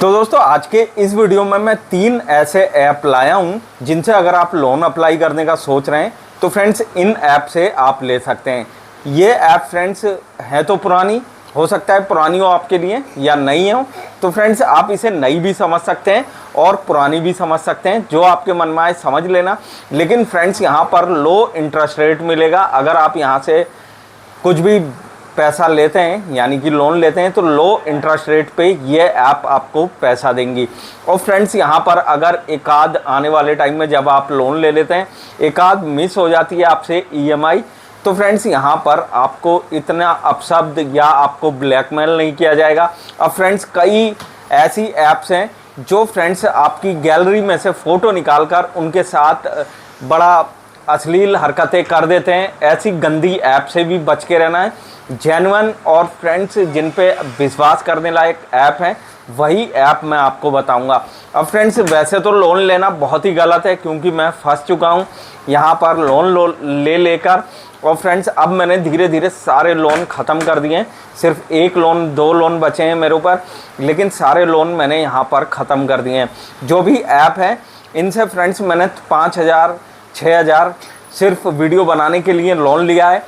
तो दोस्तों आज के इस वीडियो में मैं 3 ऐसे ऐप लाया हूं जिनसे अगर आप लोन अप्लाई करने का सोच रहे हैं तो फ्रेंड्स इन ऐप से आप ले सकते हैं। ये ऐप फ्रेंड्स है तो पुरानी, हो सकता है पुरानी हो आपके लिए या नई हो, तो फ्रेंड्स आप इसे नई भी समझ सकते हैं और पुरानी भी समझ सकते हैं, जो आपके मन में आए समझ लेना। लेकिन फ्रेंड्स यहाँ पर लो इंटरेस्ट रेट मिलेगा। अगर आप यहाँ से कुछ भी पैसा लेते हैं यानी कि लोन लेते हैं तो लो इंटरेस्ट रेट पे ये ऐप आपको पैसा देंगी। और फ्रेंड्स यहाँ पर अगर एक आध आने वाले टाइम में जब आप लोन ले लेते हैं एक आध मिस हो जाती है आपसे ईएमआई, तो फ्रेंड्स यहाँ पर आपको इतना अपशब्द या आपको ब्लैकमेल नहीं किया जाएगा। अब फ्रेंड्स कई ऐसी ऐप्स हैं जो फ्रेंड्स आपकी गैलरी में से फ़ोटो निकाल कर उनके साथ बड़ा अश्लील हरकतें कर देते हैं। ऐसी गंदी ऐप से भी बच के रहना है। जेन्युइन और फ्रेंड्स जिन पे विश्वास करने लायक ऐप है वही ऐप मैं आपको बताऊंगा। अब फ्रेंड्स वैसे तो लोन लेना बहुत ही गलत है, क्योंकि मैं फंस चुका हूं यहाँ पर लोन ले लेकर। और फ्रेंड्स अब मैंने धीरे धीरे सारे लोन ख़त्म कर दिए हैं। सिर्फ एक लोन 2 लोन बचे हैं मेरे ऊपर, लेकिन सारे लोन मैंने यहाँ पर ख़त्म कर दिए हैं। जो भी ऐप है इनसे फ्रेंड्स मैंने 5,000 6,000 सिर्फ वीडियो बनाने के लिए लोन लिया है।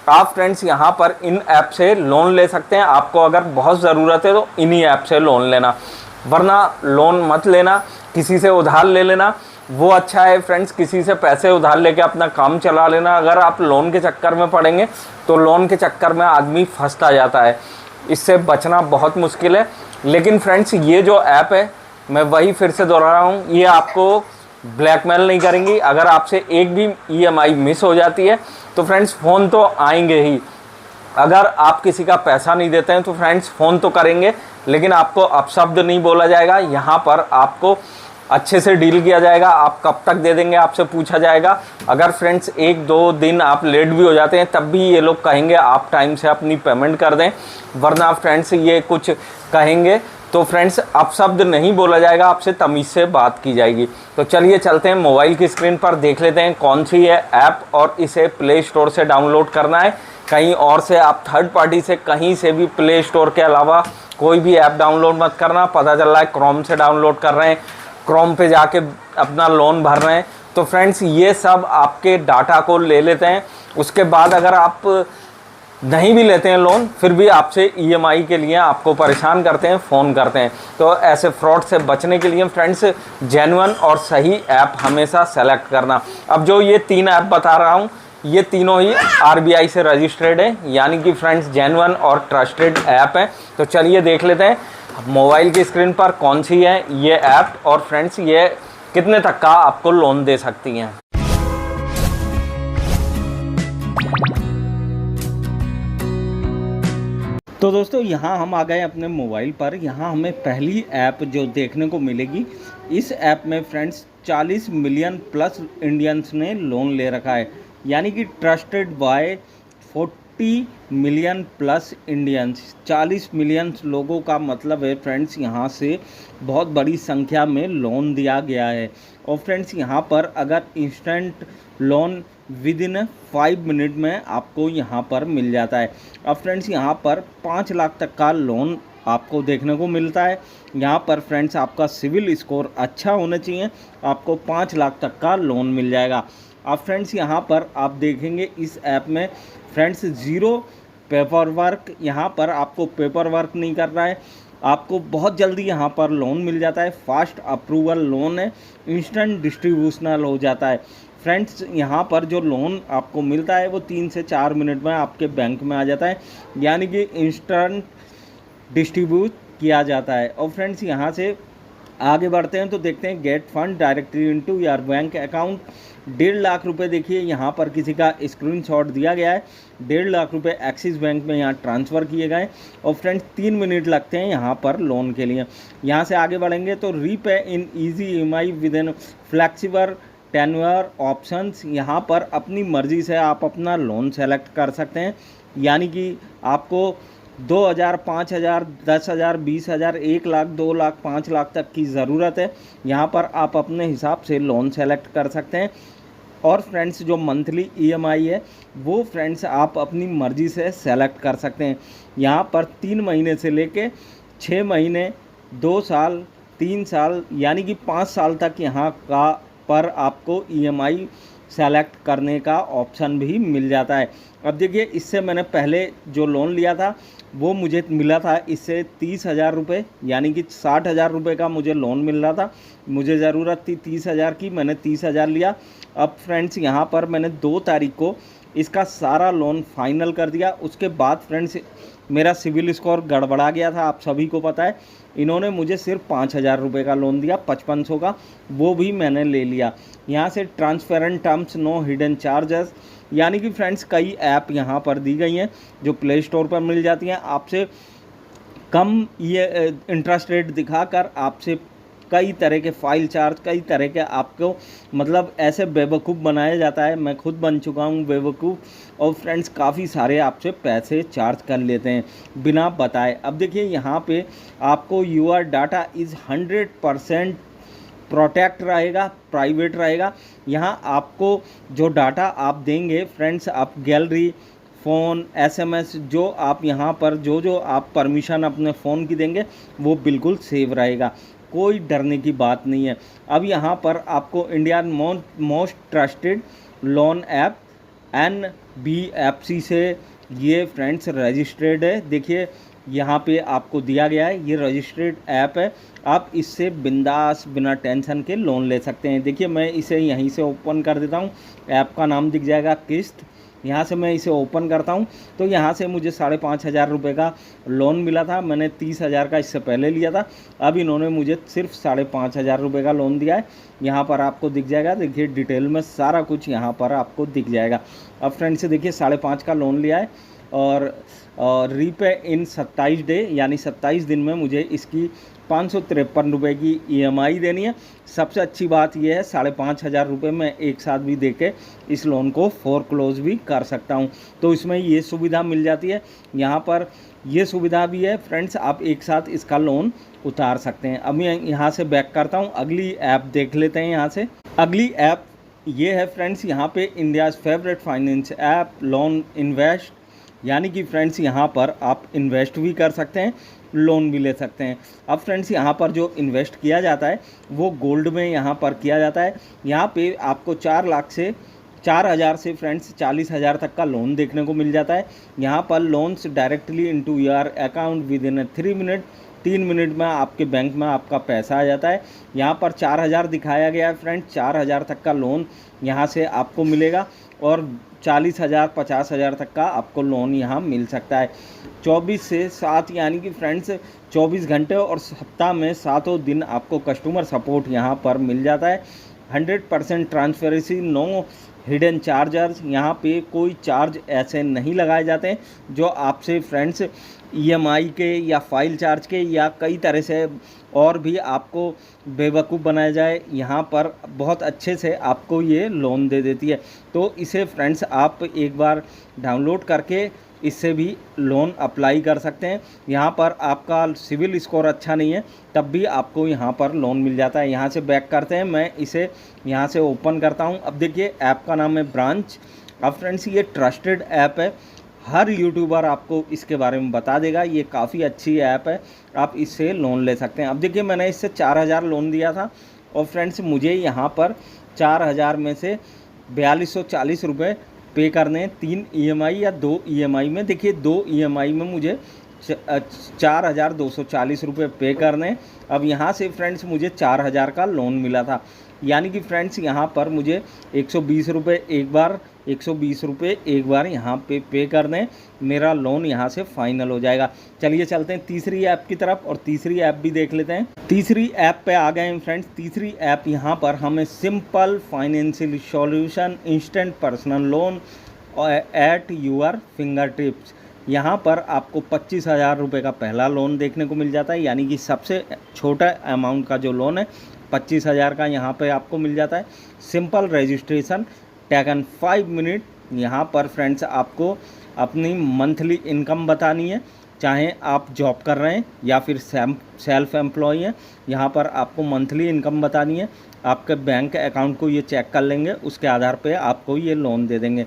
आप फ्रेंड्स यहाँ पर इन ऐप से लोन ले सकते हैं। आपको अगर बहुत ज़रूरत है तो इन्हीं ऐप से लोन लेना, वरना लोन मत लेना। किसी से उधार ले लेना वो अच्छा है फ्रेंड्स, किसी से पैसे उधार लेके अपना काम चला लेना। अगर आप लोन के चक्कर में पड़ेंगे तो लोन के चक्कर में आदमी फंसता जाता है, इससे बचना बहुत मुश्किल है। लेकिन फ्रेंड्स ये जो ऐप है मैं वही फिर से दोहरा रहा हूँ, ये आपको ब्लैकमेल नहीं करेंगी। अगर आपसे एक भी ईएमआई मिस हो जाती है तो फ्रेंड्स फ़ोन तो आएंगे ही। अगर आप किसी का पैसा नहीं देते हैं तो फ्रेंड्स फ़ोन तो करेंगे, लेकिन आपको अपशब्द नहीं बोला जाएगा। यहाँ पर आपको अच्छे से डील किया जाएगा। आप कब तक दे देंगे आपसे पूछा जाएगा। अगर फ्रेंड्स 1-2 दिन आप लेट भी हो जाते हैं तब भी ये लोग कहेंगे आप टाइम से अपनी पेमेंट कर दें, वरना फ्रेंड्स ये कुछ कहेंगे तो फ्रेंड्स अपशब्द नहीं बोला जाएगा, आपसे तमीज़ से बात की जाएगी। तो चलिए चलते हैं मोबाइल की स्क्रीन पर, देख लेते हैं कौन सी है ऐप और इसे प्ले स्टोर से डाउनलोड करना है। कहीं और से आप थर्ड पार्टी से कहीं से भी प्ले स्टोर के अलावा कोई भी ऐप डाउनलोड मत करना। पता चल रहा है क्रोम से डाउनलोड कर रहे हैं, क्रोम पे जाके अपना लोन भर रहे हैं, तो फ्रेंड्स ये सब आपके डाटा को ले लेते हैं। उसके बाद अगर आप नहीं भी लेते हैं लोन फिर भी आपसे ईएमआई के लिए आपको परेशान करते हैं, फ़ोन करते हैं। तो ऐसे फ्रॉड से बचने के लिए फ्रेंड्स जेन्युइन और सही ऐप हमेशा सेलेक्ट करना। अब जो ये 3 ऐप बता रहा हूँ ये तीनों ही आरबीआई से रजिस्टर्ड है, यानी कि फ्रेंड्स जेन्युइन और ट्रस्टेड ऐप है। तो चलिए देख लेते हैं मोबाइल की स्क्रीन पर कौन सी है ये ऐप और फ्रेंड्स ये कितने तक का आपको लोन दे सकती हैं। तो दोस्तों यहाँ हम आ गए अपने मोबाइल पर। यहाँ हमें पहली ऐप जो देखने को मिलेगी, इस ऐप में फ्रेंड्स 40 मिलियन प्लस इंडियंस ने लोन ले रखा है, यानी कि trusted bye 40 million plus Indians. 40 million लोगों का मतलब है फ्रेंड्स यहाँ से बहुत बड़ी संख्या में लोन दिया गया है। और फ्रेंड्स यहाँ पर अगर instant loan with in 5 minute में आपको यहाँ पर मिल जाता है। अब फ्रेंड्स यहाँ पर 5 लाख तक का लोन आपको देखने को मिलता है। यहाँ पर फ्रेंड्स आपका सिविल स्कोर अच्छा होना चाहिए, आपको 5 लाख तक का लोन मिल जाएगा। अब फ्रेंड्स यहाँ पर आप देखेंगे इस ऐप में फ्रेंड्स 0 पेपर वर्क, यहाँ पर आपको पेपर वर्क नहीं करना है, आपको बहुत जल्दी यहाँ पर लोन मिल जाता है। फास्ट अप्रूवल लोन है, इंस्टेंट डिस्ट्रीब्यूशनल हो जाता है। फ्रेंड्स यहाँ पर जो लोन आपको मिलता है वो 3 से 4 मिनट में आपके बैंक में आ जाता है, यानी कि इंस्टेंट डिस्ट्रीब्यूट किया जाता है। और फ्रेंड्स यहाँ से आगे बढ़ते हैं तो देखते हैं get fund directly into your bank account. 1.5 lakh रुपए देखिए यहाँ पर किसी का स्क्रीनशॉट दिया गया है। 1.5 लाख रुपए एक्सिस बैंक में यहाँ ट्रांसफ़र किए गए। और फ्रेंड्स 3 मिनट लगते हैं यहाँ पर लोन के लिए। यहाँ से आगे बढ़ेंगे तो repay in easy EMI with in flexible tenure options. यहाँ पर अपनी मर्ज़ी से आप अपना लोन सेलेक्ट कर सकते हैं, यानी कि आपको 2,000, 5,000, 10,000, 20,000, 1 लाख, 2 लाख, 5 लाख तक की ज़रूरत है। यहाँ पर आप अपने हिसाब से लोन सेलेक्ट कर सकते हैं। और फ्रेंड्स जो मंथली ईएमआई है वो फ्रेंड्स आप अपनी मर्ज़ी से सेलेक्ट कर सकते हैं। यहाँ पर 3 महीने से लेके 6 महीने 2 साल, 3 साल यानी कि 5 साल तक यहाँ का पर आपको ईएमआई सेलेक्ट करने का ऑप्शन भी मिल जाता है। अब देखिए, इससे मैंने पहले जो लोन लिया था वो मुझे मिला था इससे 30,000 रुपये, यानी कि 60,000 रुपये का मुझे लोन मिल रहा था। मुझे ज़रूरत थी 30,000 की, मैंने 30,000 लिया। अब फ्रेंड्स यहाँ पर मैंने 2 तारीख को इसका सारा लोन फाइनल कर दिया। उसके बाद फ्रेंड्स मेरा सिविल स्कोर गड़बड़ा गया था, आप सभी को पता है। इन्होंने मुझे सिर्फ 5,000 रुपये का लोन दिया, 5500 का, वो भी मैंने ले लिया। यहाँ से transparent terms, no hidden charges, यानी कि फ्रेंड्स कई ऐप यहाँ पर दी गई हैं जो प्ले स्टोर पर मिल जाती हैं। आपसे कम ये इंटरेस्ट रेट दिखाकर आपसे कई तरह के फाइल चार्ज, कई तरह के आपको मतलब ऐसे बेवकूफ़ बनाया जाता है। मैं खुद बन चुका हूँ बेवकूफ़। और फ्रेंड्स काफ़ी सारे आपसे पैसे चार्ज कर लेते हैं बिना बताए। अब देखिए यहाँ पे आपको यूर डाटा इज़ 100% प्रोटेक्ट रहेगा, प्राइवेट रहेगा। यहाँ आपको जो डाटा आप देंगे फ्रेंड्स, आप गैलरी, फ़ोन, एसएमएस, जो आप यहाँ पर जो आप परमिशन अपने फ़ोन की देंगे वो बिल्कुल सेव रहेगा, कोई डरने की बात नहीं है। अब यहाँ पर आपको India most trusted loan app NBFC से ये फ्रेंड्स रजिस्टर्ड है। देखिए यहाँ पे आपको दिया गया है, ये रजिस्टर्ड ऐप है। आप इससे बिंदास बिना टेंशन के लोन ले सकते हैं। देखिए मैं इसे यहीं से ओपन कर देता हूँ, ऐप का नाम दिख जाएगा किस्त। यहाँ से मैं इसे ओपन करता हूँ तो यहाँ से मुझे 5,500 रुपये का लोन मिला था। मैंने 30,000 का इससे पहले लिया था। अब इन्होंने मुझे सिर्फ 5,500 रुपये का लोन दिया है। यहाँ पर आपको दिख जाएगा, देखिए डिटेल में सारा कुछ यहाँ पर आपको दिख जाएगा। अब फ्रेंड्स देखिए 5,500 का लोन लिया है और रीपे इन 27 डे, यानी 27 दिन में मुझे इसकी 553 रुपये की ईएमआई देनी है। सबसे अच्छी बात यह है 5,500 रुपये मैं एक साथ भी देके इस लोन को फोरक्लोज भी कर सकता हूं। तो इसमें ये सुविधा मिल जाती है। यहाँ पर ये सुविधा भी है फ्रेंड्स, आप एक साथ इसका लोन उतार सकते हैं। अब मैं यहाँ से बैक करता हूँ, अगली ऐप देख लेते हैं। यहाँ से अगली ऐप ये है फ्रेंड्स, यहाँ पे India's favourite finance app loan invest, यानी कि फ्रेंड्स यहाँ पर आप इन्वेस्ट भी कर सकते हैं, लोन भी ले सकते हैं। अब फ्रेंड्स यहाँ पर जो इन्वेस्ट किया जाता है वो गोल्ड में यहाँ पर किया जाता है। यहाँ पे आपको 4,00,000 से फ्रेंड्स 40,000 तक का लोन देखने को मिल जाता है। यहाँ पर loans directly into your account with in 3 minute, 3 minute में आपके बैंक में आपका पैसा आ जाता है। यहाँ पर 4,000 दिखाया गया है फ्रेंड्स, 4,000 तक का लोन यहाँ से आपको मिलेगा और 40,000, 50,000 तक का आपको लोन यहाँ मिल सकता है। 24 से 7 यानी कि फ्रेंड्स 24 घंटे और सप्ताह में 7 दिन आपको कस्टमर सपोर्ट यहाँ पर मिल जाता है। 100% ट्रांसपेरेंसी, नो हिडन चार्जर्स, यहाँ पे कोई चार्ज ऐसे नहीं लगाए जाते हैं जो आपसे फ्रेंड्स ईएमआई के या फाइल चार्ज के या कई तरह से और भी आपको बेवकूफ़ बनाया जाए। यहाँ पर बहुत अच्छे से आपको ये लोन दे देती है। तो इसे फ्रेंड्स आप एक बार डाउनलोड करके इससे भी लोन अप्लाई कर सकते हैं। यहाँ पर आपका सिविल स्कोर अच्छा नहीं है तब भी आपको यहाँ पर लोन मिल जाता है। यहाँ से बैक करते हैं, मैं इसे यहाँ से ओपन करता हूँ। अब देखिए ऐप का नाम है ब्रांच। अब फ्रेंड्स ये ट्रस्टेड ऐप है, हर यूट्यूबर आपको इसके बारे में बता देगा। ये काफ़ी अच्छी ऐप है, आप इससे लोन ले सकते हैं। अब देखिए मैंने इससे 4,000 लोन दिया था और फ्रेंड्स मुझे यहाँ पर 4,000 में से 4,240 रुपये पे करने हैं, 3 ईएमआई या 2 ईएमआई में। देखिए 2 ईएमआई में मुझे 4,240 रुपये पे करने। अब यहाँ से फ्रेंड्स मुझे 4,000 का लोन मिला था, यानी कि फ्रेंड्स यहाँ पर मुझे 120 रुपये एक बार, 120 रुपये एक बार यहाँ पे कर दें, मेरा लोन यहाँ से फाइनल हो जाएगा। चलिए चलते हैं तीसरी ऐप की तरफ और तीसरी ऐप भी देख लेते हैं। तीसरी ऐप पे आ गए हैं फ्रेंड्स। तीसरी ऐप यहाँ पर हमें simple financial solution instant personal loan at your fingertips. यहाँ पर आपको 25,000 रुपये का पहला लोन देखने को मिल जाता है, यानी कि सबसे छोटा अमाउंट का जो लोन है 25,000 का यहाँ पे आपको मिल जाता है। Simple registration, taken 5 minute. यहाँ पर फ्रेंड्स आपको अपनी मंथली इनकम बतानी है, चाहे आप जॉब कर रहे हैं या फिर सेल्फ एम्प्लॉय हैं। यहाँ पर आपको मंथली इनकम बतानी है। आपके बैंक अकाउंट को ये चेक कर लेंगे, उसके आधार पे आपको ये लोन दे देंगे।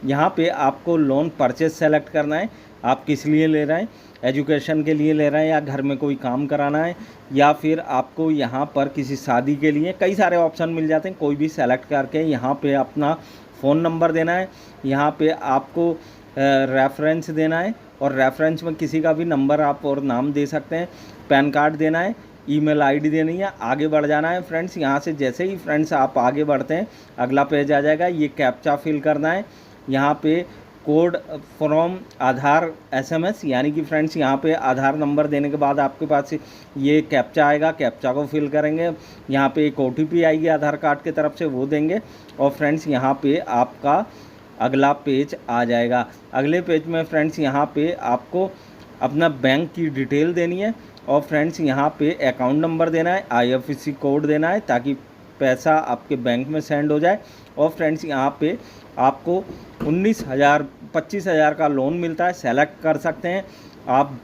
यहाँ पे आपको लोन परचेज सेलेक्ट करना है, आप किस लिए ले रहे हैं, एजुकेशन के लिए ले रहे हैं या घर में कोई काम कराना है, या फिर आपको यहाँ पर किसी शादी के लिए, कई सारे ऑप्शन मिल जाते हैं। कोई भी सेलेक्ट करके यहाँ पे अपना फ़ोन नंबर देना है, यहाँ पे आपको रेफरेंस देना है, और रेफरेंस में किसी का भी नंबर आप और नाम दे सकते हैं। पैन कार्ड देना है, ईमेल आईडी देनी है, आगे बढ़ जाना है फ्रेंड्स। यहाँ से जैसे ही फ्रेंड्स आप आगे बढ़ते हैं अगला पेज आ जाएगा, ये कैप्चा फिल करना है। यहाँ पे कोड फ्रॉम आधार SMS, यानी कि फ्रेंड्स यहाँ पे आधार नंबर देने के बाद आपके पास ये कैप्चा आएगा, कैप्चा को फिल करेंगे। यहाँ पे एक OTP आएगी आधार कार्ड की तरफ से, वो देंगे, और फ्रेंड्स यहाँ पे आपका अगला पेज आ जाएगा। अगले पेज में फ्रेंड्स यहाँ पे आपको अपना बैंक की डिटेल देनी है, और फ्रेंड्स यहाँ पे अकाउंट नंबर देना है, IFSC कोड देना है ताकि पैसा आपके बैंक में सेंड हो जाए। और फ्रेंड्स यहाँ पे आपको 25,000 का लोन मिलता है, सेलेक्ट कर सकते हैं आप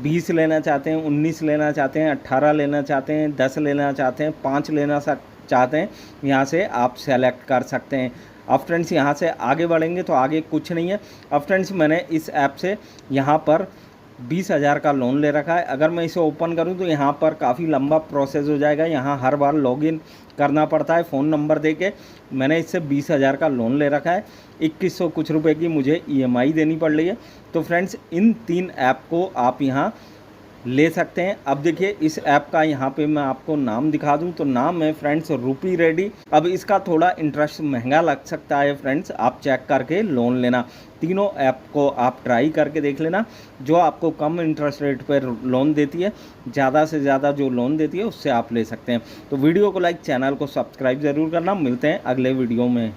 20 लेना चाहते हैं, 19 लेना चाहते हैं, 18 लेना चाहते हैं, 10 लेना चाहते हैं, 5 लेना चाहते हैं, यहाँ से आप सेलेक्ट कर सकते हैं। अब फ्रेंड्स यहाँ से आगे बढ़ेंगे तो आगे कुछ नहीं है। अब फ्रेंड्स मैंने इस ऐप से यहाँ पर 20,000 का लोन ले रखा है। अगर मैं इसे ओपन करूं तो यहाँ पर काफ़ी लंबा प्रोसेस हो जाएगा, यहाँ हर बार लॉगिन करना पड़ता है फ़ोन नंबर देके। मैंने इससे 20,000 का लोन ले रखा है, 2100 कुछ रुपए की मुझे EMI देनी पड़ रही है। तो फ्रेंड्स इन 3 ऐप को आप यहाँ ले सकते हैं। अब देखिए इस ऐप का यहाँ पे मैं आपको नाम दिखा दूँ तो नाम है फ्रेंड्स रूपी रेडी। अब इसका थोड़ा इंटरेस्ट महंगा लग सकता है फ्रेंड्स, आप चेक करके लोन लेना। तीनों ऐप को आप ट्राई करके देख लेना, जो आपको कम इंटरेस्ट रेट पर लोन देती है, ज़्यादा से ज़्यादा जो लोन देती है उससे आप ले सकते हैं। तो वीडियो को लाइक, चैनल को सब्सक्राइब ज़रूर करना। मिलते हैं अगले वीडियो में।